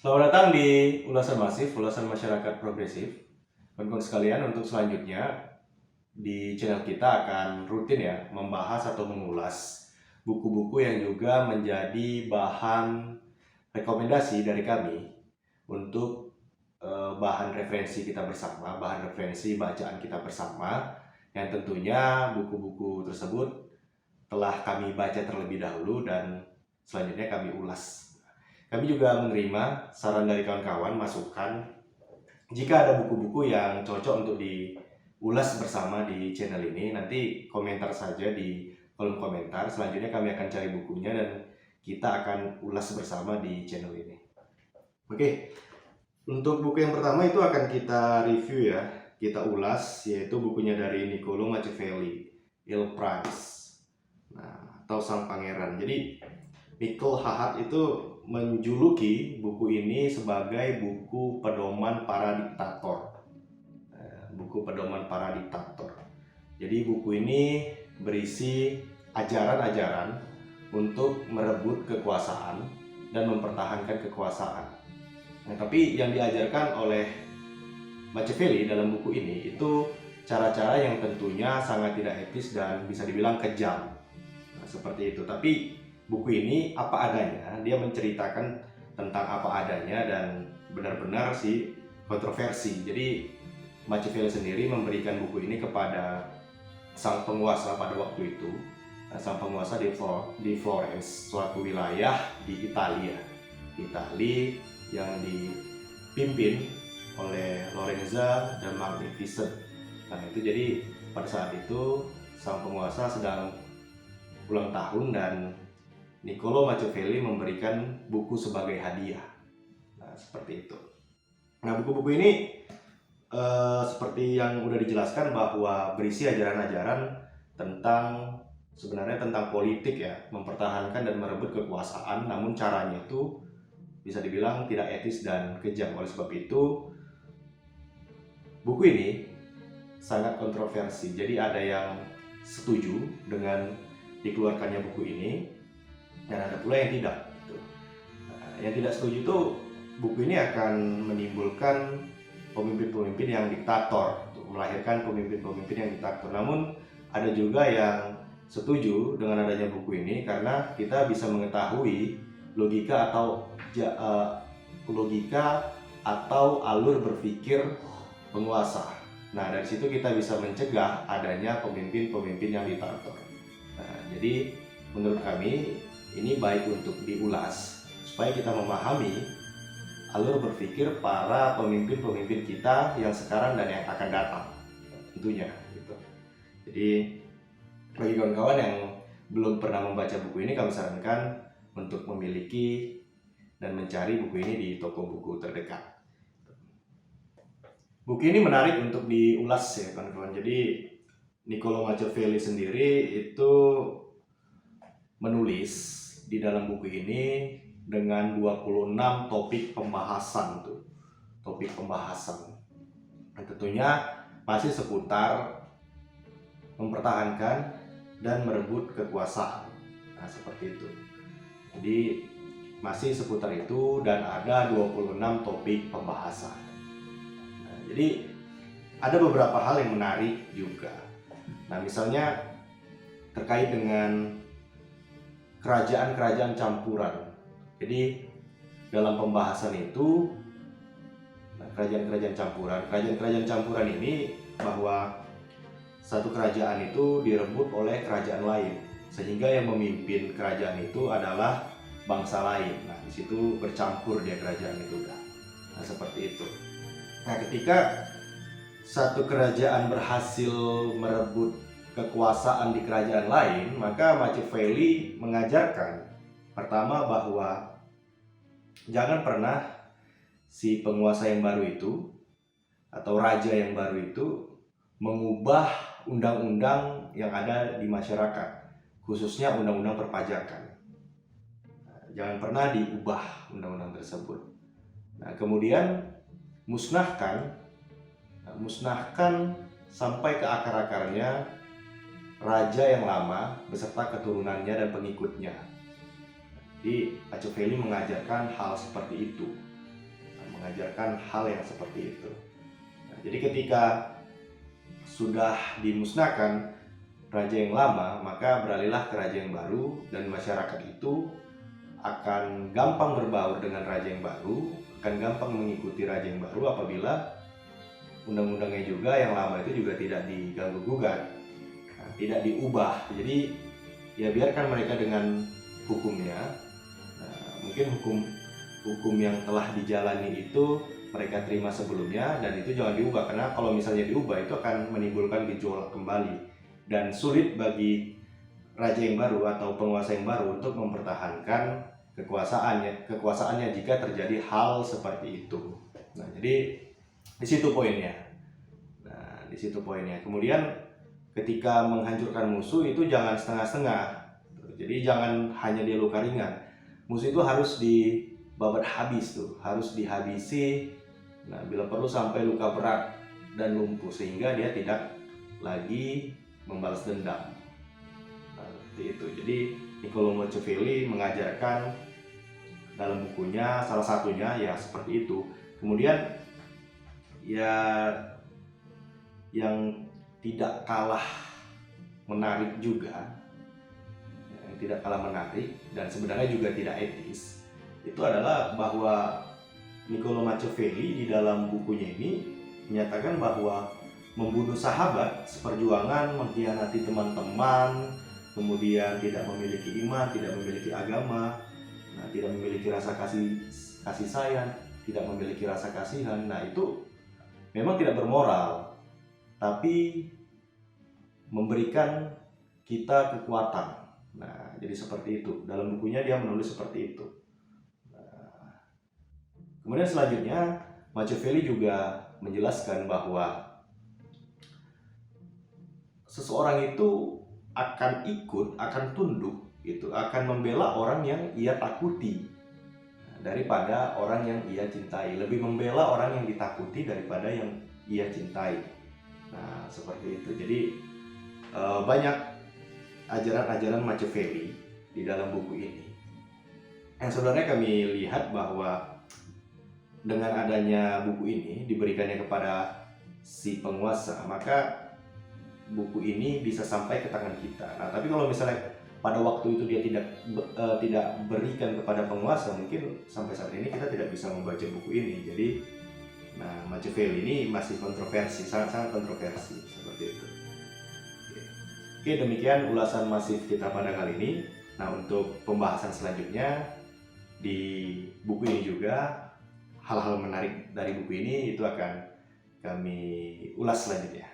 Selamat datang di ulasan masif, ulasan masyarakat progresif. Teman-teman sekalian, untuk selanjutnya di channel kita akan rutin ya membahas atau mengulas buku-buku yang juga menjadi bahan rekomendasi dari kami untuk bahan referensi kita bersama, bahan referensi bacaan kita bersama, yang tentunya buku-buku tersebut telah kami baca terlebih dahulu dan selanjutnya kami ulas. Kami juga menerima saran dari kawan-kawan, masukan jika ada buku-buku yang cocok untuk diulas bersama di channel ini. Nanti komentar saja di kolom komentar. Selanjutnya kami akan cari bukunya dan kita akan ulas bersama di channel ini. Oke, untuk buku yang pertama itu akan kita review ya, kita ulas, yaitu bukunya dari Niccolo Machiavelli, Il Prince, atau Sang Pangeran. Jadi Michael Hahat itu menjuluki buku ini sebagai buku pedoman para diktator. Buku pedoman para diktator. Jadi buku ini berisi ajaran-ajaran untuk merebut kekuasaan dan mempertahankan kekuasaan. Tapi yang diajarkan oleh Machiavelli dalam buku ini itu cara-cara yang tentunya sangat tidak etis dan bisa dibilang kejam. Seperti itu. Tapi buku ini apa adanya, dia menceritakan tentang apa adanya dan benar-benar sih kontroversi. Jadi Machiavelli sendiri memberikan buku ini kepada sang penguasa pada waktu itu. Sang penguasa di Florence, suatu wilayah di Italia yang dipimpin oleh Lorenza the Magnificent. Itu jadi pada saat itu sang penguasa sedang ulang tahun dan Niccolo Machiavelli memberikan buku sebagai hadiah. Seperti itu. Buku-buku ini seperti yang udah dijelaskan bahwa berisi ajaran-ajaran sebenarnya tentang politik ya, mempertahankan dan merebut kekuasaan, namun caranya itu bisa dibilang tidak etis dan kejam. Oleh sebab itu, buku ini sangat kontroversi. Jadi ada yang setuju dengan dikeluarkannya buku ini dan ada pula yang tidak. Yang tidak setuju itu buku ini akan menimbulkan pemimpin-pemimpin yang diktator, melahirkan pemimpin-pemimpin yang diktator. Namun ada juga yang setuju dengan adanya buku ini karena kita bisa mengetahui logika atau alur berpikir penguasa. Dari situ kita bisa mencegah adanya pemimpin-pemimpin yang diktator. Jadi menurut kami ini baik untuk diulas supaya kita memahami alur berpikir para pemimpin-pemimpin kita yang sekarang dan yang akan datang tentunya gitu. Jadi bagi kawan-kawan yang belum pernah membaca buku ini, kami sarankan untuk memiliki dan mencari buku ini di toko buku terdekat. Buku ini menarik untuk diulas ya kawan-kawan. Jadi Niccolo Machiavelli sendiri itu menulis di dalam buku ini dengan 26 topik pembahasan tuh. Topik pembahasan. Tentunya masih seputar mempertahankan dan merebut kekuasaan. Seperti itu. Jadi masih seputar itu dan ada 26 topik pembahasan. Jadi ada beberapa hal yang menarik juga. Misalnya terkait dengan kerajaan-kerajaan campuran. Jadi dalam pembahasan itu kerajaan-kerajaan campuran ini bahwa satu kerajaan itu direbut oleh kerajaan lain, sehingga yang memimpin kerajaan itu adalah bangsa lain. Di situ bercampur dia kerajaan itu kan. Seperti itu. Ketika satu kerajaan berhasil merebut kekuasaan di kerajaan lain, maka Machiavelli mengajarkan pertama bahwa jangan pernah si penguasa yang baru itu atau raja yang baru itu mengubah undang-undang yang ada di masyarakat, khususnya undang-undang perpajakan. Jangan pernah diubah undang-undang tersebut. Kemudian musnahkan sampai ke akar-akarnya raja yang lama beserta keturunannya dan pengikutnya. Jadi Machiavelli mengajarkan hal seperti itu. mengajarkan hal yang seperti itu. Nah, jadi ketika sudah dimusnahkan raja yang lama, maka beralihlah ke raja yang baru, dan masyarakat itu akan gampang berbaur dengan raja yang baru, akan gampang mengikuti raja yang baru apabila undang-undangnya juga yang lama itu juga tidak diganggu gugat, tidak diubah. Jadi ya biarkan mereka dengan hukumnya. Mungkin hukum yang telah dijalani itu mereka terima sebelumnya, dan itu jangan diubah, karena kalau misalnya diubah itu akan menimbulkan gejolak kembali dan sulit bagi raja yang baru atau penguasa yang baru untuk mempertahankan kekuasaannya jika terjadi hal seperti itu. Nah, jadi di situ poinnya. Kemudian ketika menghancurkan musuh itu jangan setengah-setengah. Jadi jangan hanya dia luka ringan. Musuh itu harus dibabat habis tuh, harus dihabisi. Nah, bila perlu sampai luka berat dan lumpuh sehingga dia tidak lagi membalas dendam. Nah, seperti itu. Jadi Niccolò Machiavelli mengajarkan dalam bukunya salah satunya ya seperti itu. Kemudian ya yang tidak kalah menarik juga, dan sebenarnya juga tidak etis, itu adalah bahwa Niccolò Machiavelli di dalam bukunya ini menyatakan bahwa membunuh sahabat seperjuangan, mengkhianati teman-teman, kemudian tidak memiliki iman, tidak memiliki agama, tidak memiliki rasa kasih sayang, tidak memiliki rasa kasihan, nah itu memang tidak bermoral, tapi memberikan kita kekuatan. Nah, jadi seperti itu. Dalam bukunya dia menulis seperti itu. Nah, kemudian selanjutnya Machiavelli juga menjelaskan bahwa seseorang itu akan ikut, akan tunduk, akan membela orang yang ia takuti daripada orang yang ia cintai. Lebih membela orang yang ditakuti daripada yang ia cintai. Nah, seperti itu. Jadi banyak ajaran-ajaran Machiavelli di dalam buku ini. Yang sebenarnya kami lihat bahwa dengan adanya buku ini diberikannya kepada si penguasa, maka buku ini bisa sampai ke tangan kita. Nah, tapi kalau misalnya pada waktu itu dia tidak berikan kepada penguasa, mungkin sampai saat ini kita tidak bisa membaca buku ini. Jadi, nah, Machiavelli ini masih kontroversi, sangat-sangat kontroversi seperti itu. Oke, demikian ulasan masif kita pada kali ini. Nah, untuk pembahasan selanjutnya di buku ini juga hal-hal menarik dari buku ini itu akan kami ulas selanjutnya.